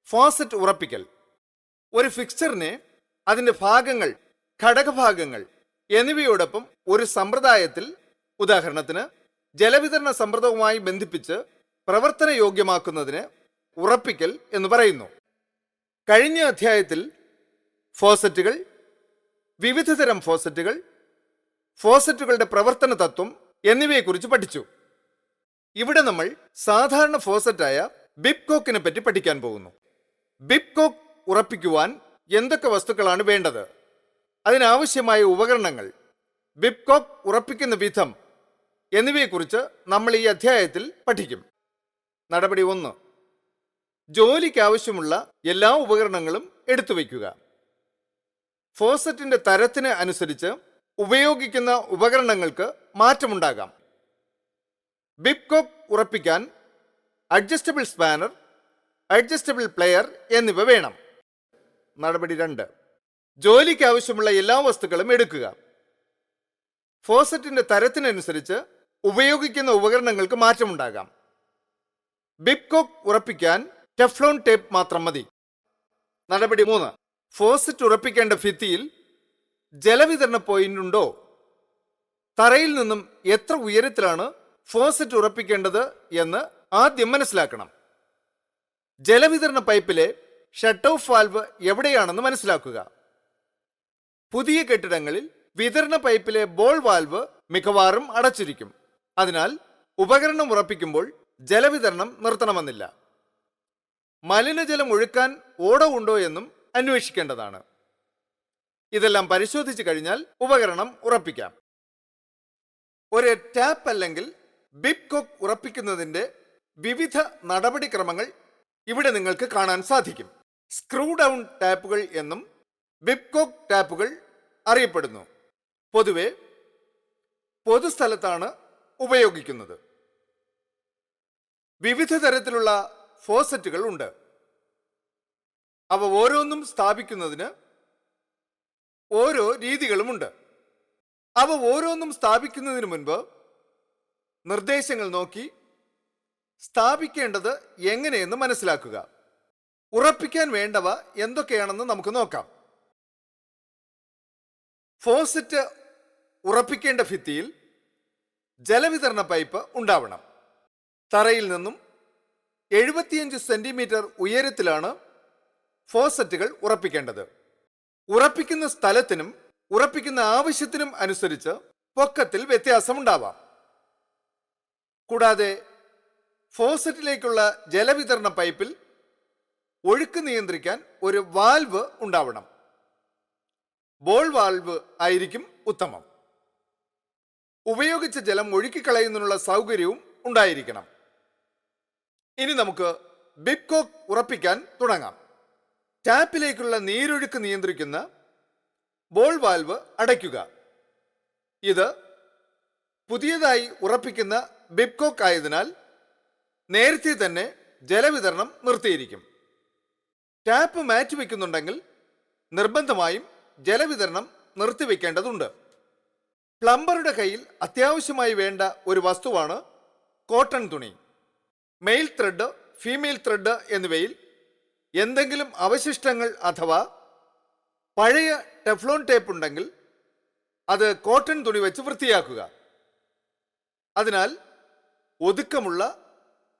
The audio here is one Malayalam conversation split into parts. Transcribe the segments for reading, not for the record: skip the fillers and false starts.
ഫോസറ്റ് ഉറപ്പിക്കൽ. ഒരു ഫിക്സ്ചറിനെ അതിൻ്റെ ഭാഗങ്ങൾ, ഘടകഭാഗങ്ങൾ എന്നിവയോടൊപ്പം ഒരു സമ്പ്രദായത്തിൽ, ഉദാഹരണത്തിന് ജലവിതരണ സമ്പ്രദവുമായി ബന്ധിപ്പിച്ച് പ്രവർത്തനയോഗ്യമാക്കുന്നതിന് ഉറപ്പിക്കൽ എന്ന് പറയുന്നു. കഴിഞ്ഞ അധ്യായത്തിൽ ഫോസറ്റുകൾ, വിവിധതരം ഫോസറ്റുകൾ, ഫോസറ്റുകളുടെ പ്രവർത്തന തത്വം എന്നിവയെക്കുറിച്ച് പഠിച്ചു. ഇവിടെ നമ്മൾ സാധാരണ ഫോസറ്റായ ബിബ്കോക്കിനെ പറ്റി പഠിക്കാൻ പോകുന്നു. ബിബ്കോക്ക് ഉറപ്പിക്കുവാൻ എന്തൊക്കെ വസ്തുക്കളാണ് വേണ്ടത്, അതിനാവശ്യമായ ഉപകരണങ്ങൾ, ബിബ്കോക്ക് ഉറപ്പിക്കുന്ന വിധം എന്നിവയെക്കുറിച്ച് നമ്മൾ ഈ അധ്യായത്തിൽ പഠിക്കും. നടപടി 1. ജോലിക്ക് ആവശ്യമുള്ള എല്ലാ ഉപകരണങ്ങളും എടുത്തു വയ്ക്കുക. ഫോസറ്റിന്റെ തരത്തിന് അനുസരിച്ച് ഉപയോഗിക്കുന്ന ഉപകരണങ്ങൾക്ക് മാറ്റമുണ്ടാകാം. ബിബ്കോക്ക് ഉറപ്പിക്കാൻ അഡ്ജസ്റ്റബിൾ സ്പാനർ, അഡ്ജസ്റ്റബിൾ പ്ലെയർ എന്നിവ വേണം. നടപടി 2. ജോലിക്ക് ആവശ്യമുള്ള എല്ലാ വസ്തുക്കളും എടുക്കുക. ഫോസറ്റിന്റെ തരത്തിനനുസരിച്ച് ഉപയോഗിക്കുന്ന ഉപകരണങ്ങൾക്ക് മാറ്റമുണ്ടാകാം. ബിബ്കോക്ക് ഉറപ്പിക്കാൻ ടെഫ്ലോൺ ടേപ്പ് മാത്രം മതി. നടപടി 3. ഫോസറ്റ് ഉറപ്പിക്കേണ്ട ഭിത്തിയിൽ ജലവിതരണ പോയിന്റ് ഉണ്ടോ? തറയിൽ നിന്നും എത്ര ഉയരത്തിലാണ് ഫോസറ്റ് ഉറപ്പിക്കേണ്ടത് എന്ന് ആദ്യം മനസ്സിലാക്കണം. ജലവിതരണ പൈപ്പിലെ ഷട്ട് ഓഫ് വാൽവ് എവിടെയാണെന്ന് മനസ്സിലാക്കുക. പുതിയ കെട്ടിടങ്ങളിൽ വിതരണ പൈപ്പിലെ ബോൾ വാൽവ് മിക്കവാറും അടച്ചിരിക്കും. അതിനാൽ ഉപകരണം ഉറപ്പിക്കുമ്പോൾ ജലവിതരണം നിർത്തണമെന്നില്ല. മലിനജലം ഒഴുക്കാൻ ഓടമുണ്ടോ എന്നും അന്വേഷിക്കേണ്ടതാണ്. ഇതെല്ലാം പരിശോധിച്ചു കഴിഞ്ഞാൽ ഉപകരണം ഉറപ്പിക്കാം. ഒരു ടാപ്പ് അല്ലെങ്കിൽ ബിബ്കോക്ക് ഉറപ്പിക്കുന്നതിന്റെ വിവിധ നടപടിക്രമങ്ങൾ ഇവിടെ നിങ്ങൾക്ക് കാണാൻ സാധിക്കും. സ്ക്രൂ ഡൗൺ ടാപ്പുകൾ എന്നും ബിബ്കോക്ക് ടാപ്പുകൾ അറിയപ്പെടുന്നു. പൊതുവെ പൊതുസ്ഥലത്താണ് ഉപയോഗിക്കുന്നത്. വിവിധ തരത്തിലുള്ള ഫോസറ്റുകൾ ഉണ്ട്. അവ ഓരോന്നും സ്ഥാപിക്കുന്നതിന് ഓരോ രീതികളുമുണ്ട്. അവ ഓരോന്നും സ്ഥാപിക്കുന്നതിന് മുൻപ് നിർദ്ദേശങ്ങൾ നോക്കി സ്ഥാപിക്കേണ്ടത് എങ്ങനെയെന്ന് മനസ്സിലാക്കുക. ഉറപ്പിക്കാൻ വേണ്ടവ എന്തൊക്കെയാണെന്ന് നമുക്ക് നോക്കാം. ഫോസറ്റ് ഉറപ്പിക്കേണ്ട ഭിത്തിയിൽ ജലവിതരണ പൈപ്പ് ഉണ്ടാവണം. തറയിൽ നിന്നും 75 സെന്റിമീറ്റർ ഉയരത്തിലാണ് ഫോസറ്റുകൾ ഉറപ്പിക്കേണ്ടത്. ഉറപ്പിക്കുന്ന സ്ഥലത്തിനും ഉറപ്പിക്കുന്ന ആവശ്യത്തിനും അനുസരിച്ച് പൊക്കത്തിൽ വ്യത്യാസമുണ്ടാവാം. കൂടാതെ ഫോസറ്റിലേക്കുള്ള ജലവിതരണ പൈപ്പിൽ ഒഴുക്ക് നിയന്ത്രിക്കാൻ ഒരു വാൽവ് ഉണ്ടാവണം. ബോൾ വാൽവ് ആയിരിക്കും ഉത്തമം. ഉപയോഗിച്ച ജലം ഒഴുക്കിക്കളയുന്നതിനുള്ള സൗകര്യവും ഉണ്ടായിരിക്കണം. ഇനി നമുക്ക് ബിബ്കോക്ക് ഉറപ്പിക്കാൻ തുടങ്ങാം. ടാപ്പിലേക്കുള്ള നീരൊഴുക്ക് നിയന്ത്രിക്കുന്ന ബോൾ വാൽവ് അടയ്ക്കുക. ഇത് പുതിയതായി ഉറപ്പിക്കുന്ന ബിബ്കോക്ക് ആയതിനാൽ നേരത്തെ തന്നെ ജലവിതരണം നിർത്തിയിരിക്കും. ടാപ്പ് മാറ്റിവെക്കുന്നുണ്ടെങ്കിൽ നിർബന്ധമായും ജലവിതരണം നിർത്തിവെക്കേണ്ടതുണ്ട്. പ്ലംബറുടെ കയ്യിൽ അത്യാവശ്യമായി വേണ്ട ഒരു വസ്തുവാണ് കോട്ടൺ തുണി. മെയിൽ ത്രെഡ്, ഫീമെയിൽ ത്രെഡ് എന്നിവയിൽ എന്തെങ്കിലും അവശിഷ്ടങ്ങൾ അഥവാ പഴയ ടെഫ്ലോൺ ടേപ്പ് ഉണ്ടെങ്കിൽ അത് കോട്ടൺ തുണി വെച്ച് വൃത്തിയാക്കുക. അതിനാൽ ഒതുക്കമുള്ള,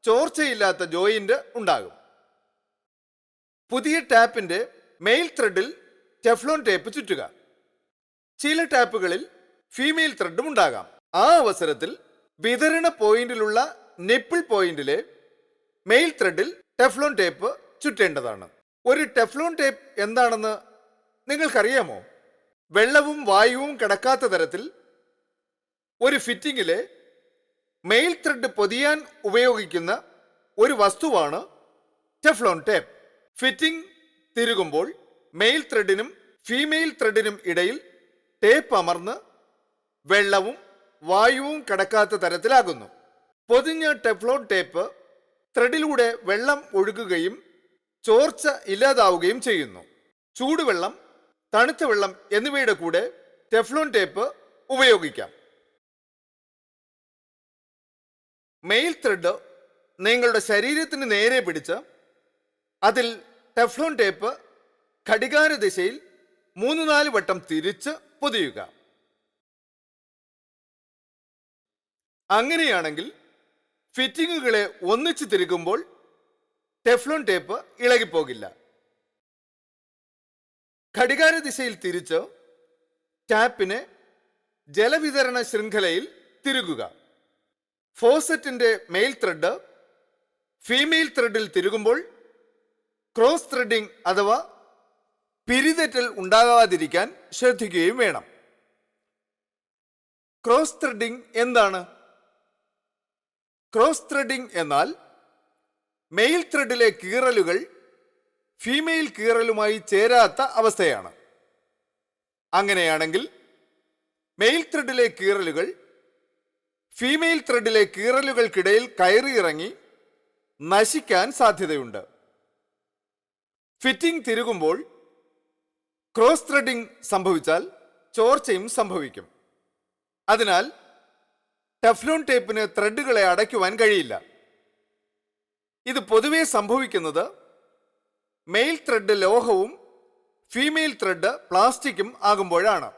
ചോർച്ചയില്ലാത്ത ജോയിന്റ് ഉണ്ടാകും. പുതിയ ടാപ്പിന്റെ മെയിൽ ത്രെഡിൽ ടെഫ്ലോൺ ടേപ്പ് ചുറ്റുക. ചില ടാപ്പുകളിൽ ഫീമെയിൽ ത്രെഡും ഉണ്ടാകാം. ആ അവസരത്തിൽ വിതരണ പോയിന്റിലുള്ള നിപ്പിൾ പോയിന്റിലെ മെയിൽ ത്രെഡിൽ ടെഫ്ലോൺ ടേപ്പ് ചുറ്റേണ്ടതാണ്. ഒരു ടെഫ്ലോൺ ടേപ്പ് എന്താണെന്ന് നിങ്ങൾക്കറിയാമോ? വെള്ളവും വായുവും കടക്കാത്ത തരത്തിൽ ഒരു ഫിറ്റിങ്ങിലെ മെയിൽ ത്രെഡ് പൊതിയാൻ ഉപയോഗിക്കുന്ന ഒരു വസ്തുവാണ് ടെഫ്ലോൺ ടേപ്പ്. ഫിറ്റിംഗ് തിരുകുമ്പോൾ മെയിൽ ത്രെഡിനും ഫീമെയിൽ ത്രെഡിനും ഇടയിൽ ടേപ്പ് അമർന്ന് വെള്ളവും വായുവും കടക്കാത്ത തരത്തിലാകുന്നു. പൊതിഞ്ഞ ടെഫ്ലോൺ ടേപ്പ് ത്രെഡിലൂടെ വെള്ളം ഒഴുകുകയും ചോർച്ച ഇല്ലാതാവുകയും ചെയ്യുന്നു. ചൂടുവെള്ളം, തണുത്ത വെള്ളം എന്നിവയുടെ കൂടെ ടെഫ്ലോൺ ടേപ്പ് ഉപയോഗിക്കാം. മെയിൽ ത്രെഡ് നിങ്ങളുടെ ശരീരത്തിന് നേരെ പിടിച്ച് അതിൽ ടെഫ്ലോൺ ടേപ്പ് ഘടികാര ദിശയിൽ 3-4 വട്ടം തിരിച്ച് പൊതിയുക. അങ്ങനെയാണെങ്കിൽ ഫിറ്റിങ്ങുകളെ ഒന്നിച്ച് തിരുകുമ്പോൾ ടെഫ്ലോൺ ടേപ്പ് ഇളകിപ്പോകില്ല. ഘടികാര ദിശയിൽ തിരിച്ച് ടാപ്പിനെ ജലവിതരണ ശൃംഖലയിൽ തിരുകുക. ഫോസറ്റിന്റെ മെയിൽ ത്രെഡ് ഫീമെയിൽ ത്രെഡിൽ തിരുകുമ്പോൾ ക്രോസ് ത്രെഡിംഗ് അഥവാ പിരിതെറ്റൽ ഉണ്ടാകാതിരിക്കാൻ ശ്രദ്ധിക്കുകയും വേണം. ക്രോസ് ത്രെഡിംഗ് എന്താണ്? ക്രോസ് ത്രെഡിംഗ് എന്നാൽ മെയിൽ ത്രെഡിലെ കീറലുകൾ ഫീമെയിൽ കീറലുമായി ചേരാത്ത അവസ്ഥയാണ്. അങ്ങനെയാണെങ്കിൽ മെയിൽ ത്രെഡിലെ കീറലുകൾ ഫീമെയിൽ ത്രെഡിലെ കീറലുകൾക്കിടയിൽ കയറിയിറങ്ങി നശിക്കാൻ സാധ്യതയുണ്ട്. ഫിറ്റിംഗ് തിരുകുമ്പോൾ ക്രോസ് ത്രെഡിംഗ് സംഭവിച്ചാൽ ചോർച്ചയും സംഭവിക്കും. അതിനാൽ ടെഫ്ലോൺ ടേപ്പിന് ത്രെഡുകളെ അടയ്ക്കുവാൻ കഴിയില്ല. ഇത് പൊതുവെ സംഭവിക്കുന്നത് മെയിൽ ത്രെഡ് ലോഹവും ഫീമെയിൽ ത്രെഡ് പ്ലാസ്റ്റിക്കും ആകുമ്പോഴാണ്.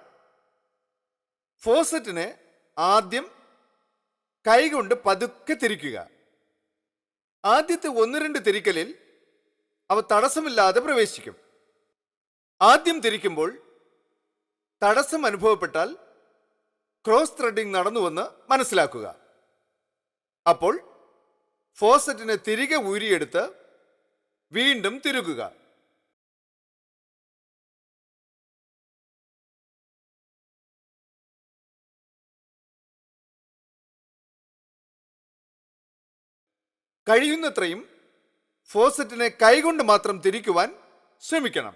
ഫോസറ്റിനെ ആദ്യം കൈകൊണ്ട് പതുക്കെ തിരിക്കുക. ആദ്യത്തെ 1-2 തിരിക്കലിൽ അവ തടസ്സമില്ലാതെ പ്രവേശിക്കും. ആദ്യം തിരിക്കുമ്പോൾ തടസ്സം അനുഭവപ്പെട്ടാൽ ക്രോസ് ത്രെഡിംഗ് നടന്നുവെന്ന് മനസ്സിലാക്കുക. അപ്പോൾ ഫോസറ്റിനെ തിരികെ ഊരിയെടുത്ത് വീണ്ടും തിരുകുക. കഴിയുന്നത്രയും ഫോസറ്റിനെ കൈകൊണ്ട് മാത്രം തിരിക്കുവാൻ ശ്രമിക്കണം.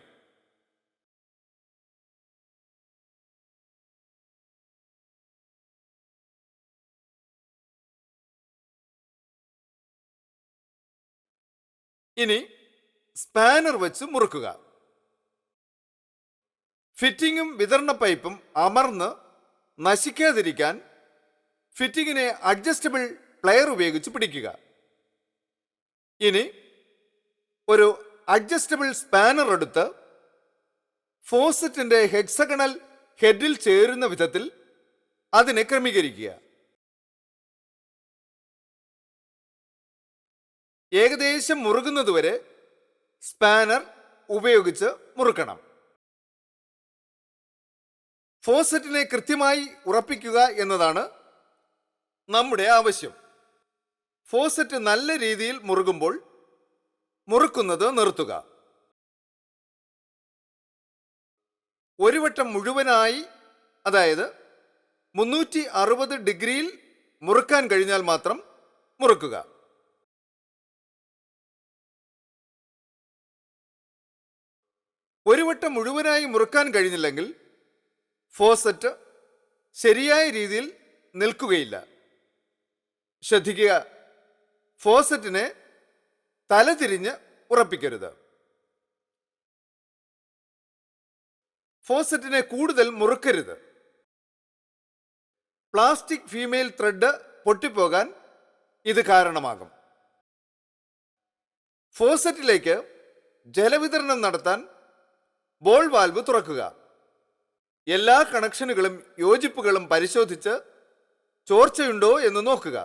ഇനി സ്പാനർ വെച്ച് മുറുക്കുക. ഫിറ്റിങ്ങും വിതരണ പൈപ്പും അമർന്ന് നശിക്കാതിരിക്കാൻ ഫിറ്റിങ്ങിനെ അഡ്ജസ്റ്റബിൾ പ്ലെയർ ഉപയോഗിച്ച് പിടിക്കുക. ഇനി ഒരു അഡ്ജസ്റ്റബിൾ സ്പാനർ എടുത്ത് ഫോസറ്റിന്റെ ഹെക്സഗണൽ ഹെഡിൽ ചേരുന്ന വിധത്തിൽ അതിനെ ക്രമീകരിക്കുക. ഏകദേശം മുറുകുന്നതുവരെ സ്പാനർ ഉപയോഗിച്ച് മുറുക്കണം. ഫോസറ്റിനെ കൃത്യമായി ഉറപ്പിക്കുക എന്നതാണ് നമ്മുടെ ആവശ്യം. ഫോസറ്റ് നല്ല രീതിയിൽ മുറുകുമ്പോൾ മുറുക്കുന്നത് നിർത്തുക. ഒരു വട്ടം മുഴുവനായി, അതായത് 360 ഡിഗ്രിയിൽ മുറുക്കാൻ കഴിഞ്ഞാൽ മാത്രം മുറുക്കുക. ഒരു വട്ടം മുഴുവനായി മുറുക്കാൻ കഴിഞ്ഞില്ലെങ്കിൽ ഫോസറ്റ് ശരിയായ രീതിയിൽ നിൽക്കുകയില്ല. ശ്രദ്ധിക്കുക, ഫോസറ്റിനെ തലതിരിഞ്ഞ് ഉറപ്പിക്കരുത്. ഫോസറ്റിനെ കൂടുതൽ മുറുക്കരുത്. പ്ലാസ്റ്റിക് ഫീമെയിൽ ത്രെഡ് പൊട്ടിപ്പോകാൻ ഇത് കാരണമാകും. ഫോസറ്റിലേക്ക് ജലവിതരണം നടത്താൻ ബോൾ വാൽവ് തുറക്കുക. എല്ലാ കണക്ഷനുകളും യോജിപ്പുകളും പരിശോധിച്ച് ചോർച്ചയുണ്ടോ എന്ന് നോക്കുക.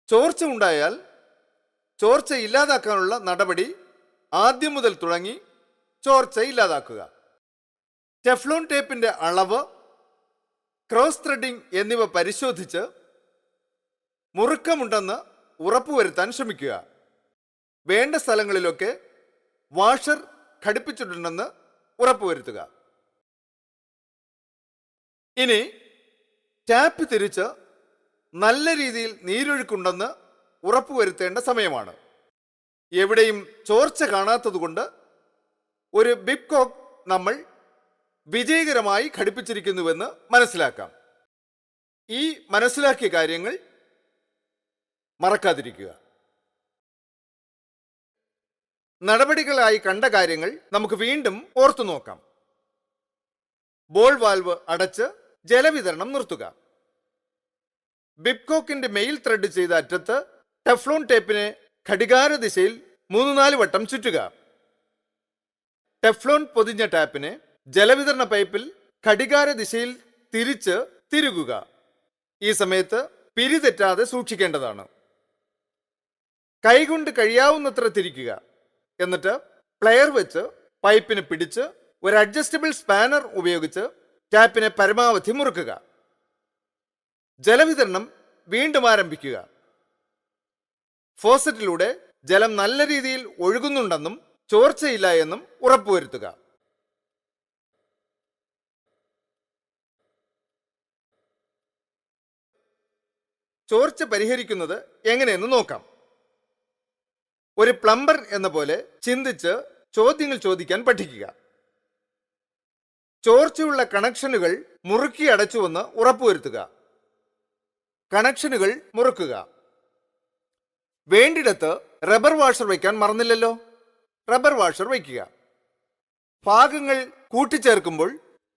ചോർച്ച ഉണ്ടായാൽ ചോർച്ച ഇല്ലാതാക്കാനുള്ള നടപടി ആദ്യം മുതൽ തുടങ്ങി ചോർച്ച ഇല്ലാതാക്കുക. ടെഫ്ലോൺ ടേപ്പിന്റെ അളവ്, ക്രോസ് ത്രെഡിംഗ് എന്നിവ പരിശോധിച്ച് മുറുക്കമുണ്ടെന്ന് ഉറപ്പുവരുത്താൻ ശ്രമിക്കുക. വേണ്ട സ്ഥലങ്ങളിലൊക്കെ വാഷർ ഘടിപ്പിച്ചിട്ടുണ്ടെന്ന് ഉറപ്പുവരുത്തുക. ഇനി ടാപ്പ് തിരിച്ച് നല്ല രീതിയിൽ നീരൊഴുക്കുണ്ടെന്ന് ഉറപ്പുവരുത്തേണ്ട സമയമാണ്. എവിടെയും ചോർച്ച കാണാത്തതുകൊണ്ട് ഒരു ബിബ് കോക്ക് നമ്മൾ വിജയകരമായി ഘടിപ്പിച്ചിരിക്കുന്നുവെന്ന് മനസ്സിലാക്കാം. ഈ മനസ്സിലാക്കിയ കാര്യങ്ങൾ മറക്കാതിരിക്കുക. നടപടികളായി കണ്ട കാര്യങ്ങൾ നമുക്ക് വീണ്ടും ഓർത്തു നോക്കാം. ബോൾ വാൽവ് അടച്ച് ജലവിതരണം നിർത്തുക. ബിബ്കോക്കിന്റെ മെയിൽ ത്രെഡ് ചെയ്ത അറ്റത്ത് ടെഫ്ലോൺ ടേപ്പിനെ ഘടികാര ദിശയിൽ 3-4 വട്ടം ചുറ്റുക. ടെഫ്ലോൺ പൊതിഞ്ഞ ടാപ്പിനെ ജലവിതരണ പൈപ്പിൽ ഘടികാര ദിശയിൽ തിരിച്ച് തിരുകുക. ഈ സമയത്ത് പിരിതെറ്റാതെ സൂക്ഷിക്കേണ്ടതാണ്. കൈകൊണ്ട് കഴിയാവുന്നത്ര തിരിക്കുക. എന്നിട്ട് പ്ലെയർ വെച്ച് പൈപ്പിന് പിടിച്ച് ഒരു അഡ്ജസ്റ്റബിൾ സ്പാനർ ഉപയോഗിച്ച് ടാപ്പിനെ പരമാവധി മുറുക്കുക. ജലവിതരണം വീണ്ടും ആരംഭിക്കുക. ഫോസറ്റിലൂടെ ജലം നല്ല രീതിയിൽ ഒഴുകുന്നുണ്ടെന്നും ചോർച്ചയില്ല എന്നും ഉറപ്പുവരുത്തുക. ചോർച്ച പരിഹരിക്കുന്നത് എങ്ങനെയെന്ന് നോക്കാം. ഒരു പ്ലംബർ എന്ന പോലെ ചിന്തിച്ച് ചോദ്യങ്ങൾ ചോദിക്കാൻ പഠിക്കുക. ചോർച്ചയുള്ള കണക്ഷനുകൾ മുറുക്കി അടച്ചുവെന്ന് ഉറപ്പുവരുത്തുക. കണക്ഷനുകൾ മുറുക്കുക. വേണ്ടിടത്ത് റബ്ബർ വാഷർ വയ്ക്കാൻ മറന്നില്ലല്ലോ. റബ്ബർ വാഷർ വയ്ക്കുക. ഭാഗങ്ങൾ കൂട്ടിച്ചേർക്കുമ്പോൾ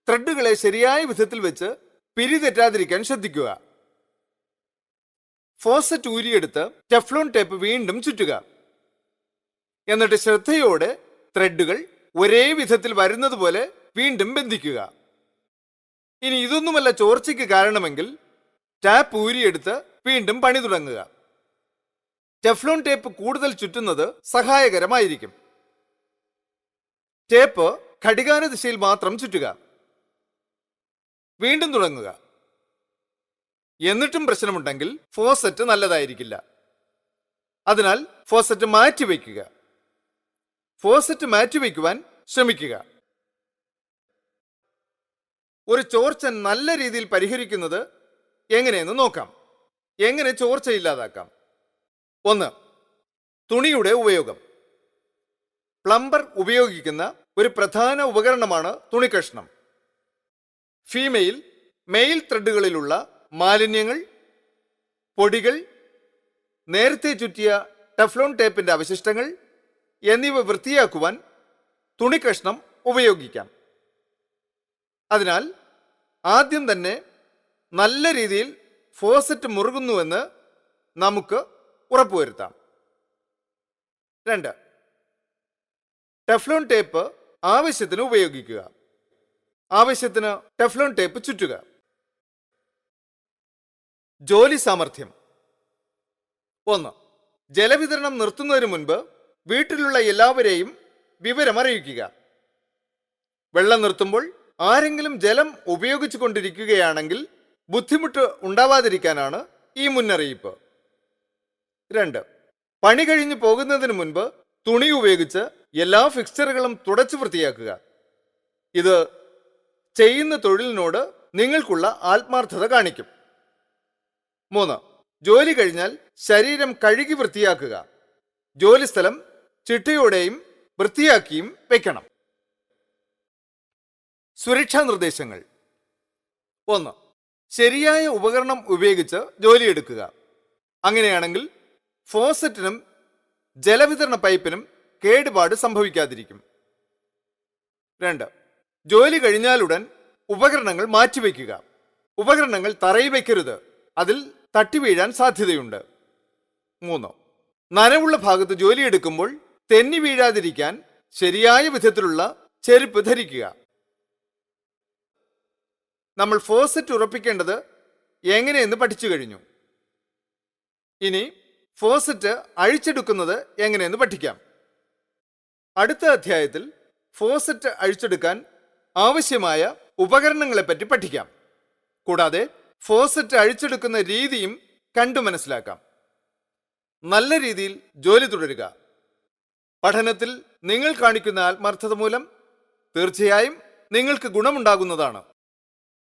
ത്രെഡുകളെ ശരിയായ വിധത്തിൽ വെച്ച് പിരിതെറ്റാതിരിക്കാൻ ശ്രദ്ധിക്കുക. ഫോസറ്റ് ഊരിയെടുത്ത് ടെഫ്ലോൺ ടേപ്പ് വീണ്ടും ചുറ്റുക. എന്നിട്ട് ശ്രദ്ധയോടെ ത്രെഡുകൾ ഒരേ വിധത്തിൽ വരുന്നത് പോലെ വീണ്ടും ബന്ധിക്കുക. ഇനി ഇതൊന്നുമല്ല ചോർച്ചയ്ക്ക് കാരണമെങ്കിൽ ടാപ്പ് ഊരിയെടുത്ത് വീണ്ടും പണി തുടങ്ങുക. ടെഫ്ലോൺ ടേപ്പ് കൂടുതൽ ചുറ്റുന്നത് സഹായകരമായിരിക്കും. ടേപ്പ് ഘടികാര ദിശയിൽ മാത്രം ചുറ്റുക. വീണ്ടും തുടങ്ങുക. എന്നിട്ടും പ്രശ്നമുണ്ടെങ്കിൽ ഫോസറ്റ് നല്ലതായിരിക്കില്ല. അതിനാൽ ഫോസറ്റ് മാറ്റിവെക്കുക. ഫോസറ്റ് മാറ്റിവെക്കുവാൻ ശ്രമിക്കുക. ഒരു ചോർച്ച നല്ല രീതിയിൽ പരിഹരിക്കുന്നത് എങ്ങനെയെന്ന് നോക്കാം. എങ്ങനെ ചോർച്ച ഇല്ലാതാക്കാം? 1. തുണിയുടെ ഉപയോഗം. പ്ലംബർ ഉപയോഗിക്കുന്ന ഒരു പ്രധാന ഉപകരണമാണ് തുണിക്കഷ്ണം. ഫീമെയിൽ, മെയിൽ ത്രെഡുകളിലുള്ള മാലിന്യങ്ങൾ, പൊടികൾ, നേരത്തെ ചുറ്റിയ ടെഫ്ലോൺ ടേപ്പിന്റെ അവശിഷ്ടങ്ങൾ എന്നിവ വൃത്തിയാക്കുവാൻ തുണിക്കഷ്ണം ഉപയോഗിക്കാം. അതിനാൽ ആദ്യം തന്നെ നല്ല രീതിയിൽ ഫോസറ്റ് മുറുകുന്നുവെന്ന് നമുക്ക് ഉറപ്പുവരുത്താം. 2. ടെഫ്ലോൺ ടേപ്പ് ആവശ്യത്തിന് ഉപയോഗിക്കുക. ആവശ്യത്തിന് ടെഫ്ലോൺ ടേപ്പ് ചുറ്റുക. ജോലി സാമർഥ്യം. 1. ജലവിതരണം നിർത്തുന്നതിന് മുൻപ് വീട്ടിലുള്ള എല്ലാവരെയും വിവരം അറിയിക്കുക. വെള്ളം നിർത്തുമ്പോൾ ആരെങ്കിലും ജലം ഉപയോഗിച്ചു കൊണ്ടിരിക്കുകയാണെങ്കിൽ ബുദ്ധിമുട്ട് ഉണ്ടാവാതിരിക്കാനാണ് ഈ മുന്നറിയിപ്പ്. 2. പണി കഴിഞ്ഞു പോകുന്നതിന് മുൻപ് തുണി ഉപയോഗിച്ച് എല്ലാ ഫിക്സ്ചറുകളും തുടച്ചു വൃത്തിയാക്കുക. ഇത് ചെയ്യുന്ന തൊഴിലിനോട് നിങ്ങൾക്കുള്ള ആത്മാർത്ഥത കാണിക്കും. 3. ജോലി കഴിഞ്ഞാൽ ശരീരം കഴുകി വൃത്തിയാക്കുക. ജോലിസ്ഥലം ചിട്ടയോടെയും വൃത്തിയാക്കിയും വെക്കണം. സുരക്ഷാ നിർദ്ദേശങ്ങൾ. 1. ശരിയായ ഉപകരണം ഉപയോഗിച്ച് ജോലിയെടുക്കുക. അങ്ങനെയാണെങ്കിൽ ഫോസറ്റിനും ജലവിതരണ പൈപ്പിനും കേടുപാട് സംഭവിക്കാതിരിക്കും. 2. ജോലി കഴിഞ്ഞാലുടൻ ഉപകരണങ്ങൾ മാറ്റിവെക്കുക. ഉപകരണങ്ങൾ തറയിൽ വയ്ക്കരുത്. അതിൽ തട്ടി വീഴാൻ സാധ്യതയുണ്ട്. 3. നനവുള്ള ഭാഗത്ത് ജോലിയെടുക്കുമ്പോൾ തെന്നി വീഴാതിരിക്കാൻ ശരിയായ വിധത്തിലുള്ള ചെരുപ്പ് ധരിക്കുക. നമ്മൾ ഫോസറ്റ് ഉറപ്പിക്കേണ്ടത് എങ്ങനെയെന്ന് പഠിച്ചു കഴിഞ്ഞു. ഇനി ഫോസറ്റ് അഴിച്ചെടുക്കുന്നത് എങ്ങനെയെന്ന് പഠിക്കാം. അടുത്ത അധ്യായത്തിൽ ഫോസറ്റ് അഴിച്ചെടുക്കാൻ ആവശ്യമായ ഉപകരണങ്ങളെപ്പറ്റി പഠിക്കാം. കൂടാതെ ഫോസറ്റ് അഴിച്ചെടുക്കുന്ന രീതിയും കണ്ടു മനസ്സിലാക്കാം. നല്ല രീതിയിൽ ജോലി തുടരുക. പഠനത്തിൽ നിങ്ങൾ കാണിക്കുന്ന ആത്മാർത്ഥത മൂലം തീർച്ചയായും നിങ്ങൾക്ക് ഗുണമുണ്ടാകുന്നതാണ്.